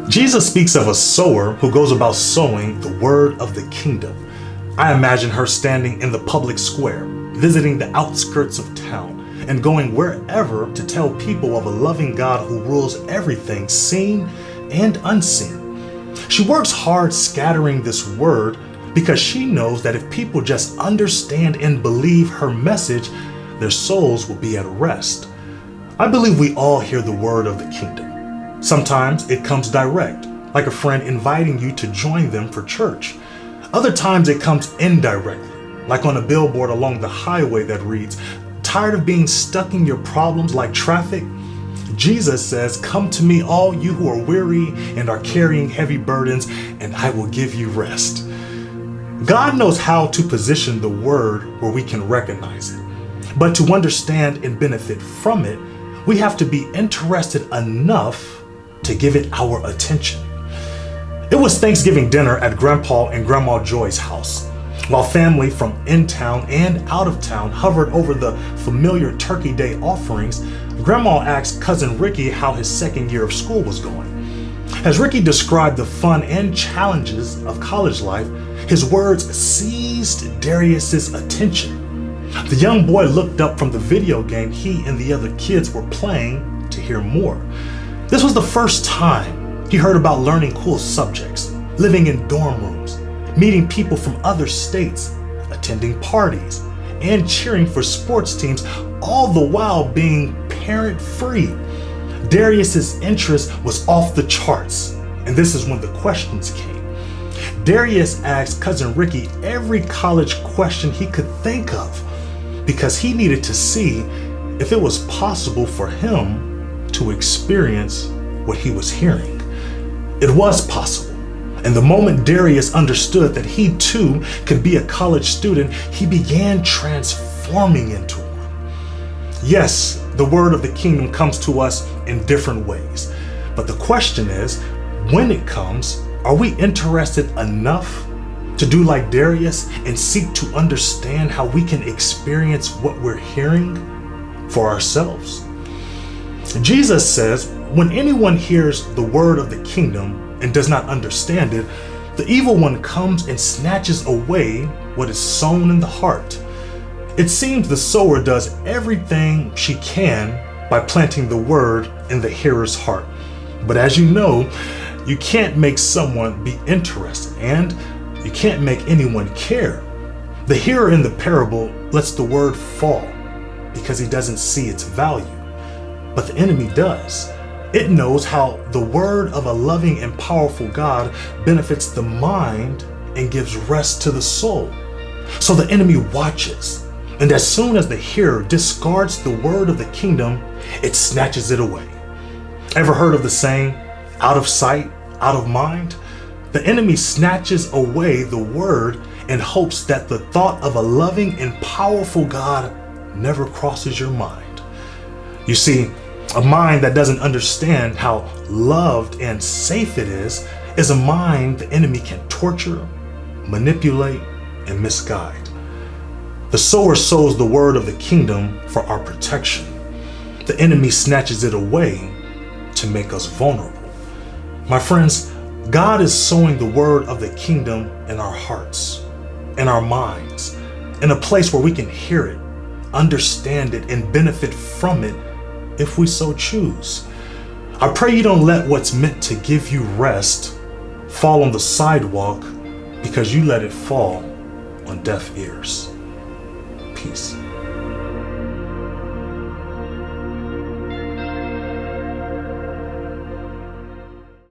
Jesus speaks of a sower who goes about sowing the word of the kingdom. I imagine her standing in the public square, visiting the outskirts of town, and going wherever to tell people of a loving God who rules everything seen and unseen. She works hard scattering this word because she knows that if people just understand and believe her message, their souls will be at rest. I believe we all hear the word of the kingdom. Sometimes it comes direct, like a friend inviting you to join them for church. Other times it comes indirectly, like on a billboard along the highway that reads, "Tired of being stuck in your problems like traffic?" Jesus says, "Come to me, all you who are weary and are carrying heavy burdens, and I will give you rest." God knows how to position the word where we can recognize it. But to understand and benefit from it, we have to be interested enough to give it our attention. It was Thanksgiving dinner at Grandpa and Grandma Joy's house. While family from in town and out of town hovered over the familiar Turkey Day offerings, Grandma asked Cousin Ricky how his second year of school was going. As Ricky described the fun and challenges of college life, his words seized Darius's attention. The young boy looked up from the video game he and the other kids were playing to hear more. This was the first time he heard about learning cool subjects, living in dorm rooms, meeting people from other states, attending parties, and cheering for sports teams, all the while being parent-free. Darius's interest was off the charts, and this is when the questions came. Darius asked Cousin Ricky every college question he could think of because he needed to see if it was possible for him to experience what he was hearing. It was possible. And the moment Darius understood that he too could be a college student, he began transforming into one. Yes, the word of the kingdom comes to us in different ways. But the question is, when it comes, are we interested enough to do like Darius and seek to understand how we can experience what we're hearing for ourselves? Jesus says, when anyone hears the word of the kingdom and does not understand it, the evil one comes and snatches away what is sown in the heart. It seems the sower does everything she can by planting the word in the hearer's heart. But as you know, you can't make someone be interested, and you can't make anyone care. The hearer in the parable lets the word fall because he doesn't see its value. But the enemy does. It knows how the word of a loving and powerful God benefits the mind and gives rest to the soul. So the enemy watches, and as soon as the hearer discards the word of the kingdom, it snatches it away. Ever heard of the saying, out of sight, out of mind? The enemy snatches away the word in hopes that the thought of a loving and powerful God never crosses your mind. You see, a mind that doesn't understand how loved and safe it is a mind the enemy can torture, manipulate, and misguide. The sower sows the word of the kingdom for our protection. The enemy snatches it away to make us vulnerable. My friends, God is sowing the word of the kingdom in our hearts, in our minds, in a place where we can hear it, understand it, and benefit from it if we so choose. I pray you don't let what's meant to give you rest fall on the sidewalk because you let it fall on deaf ears. Peace.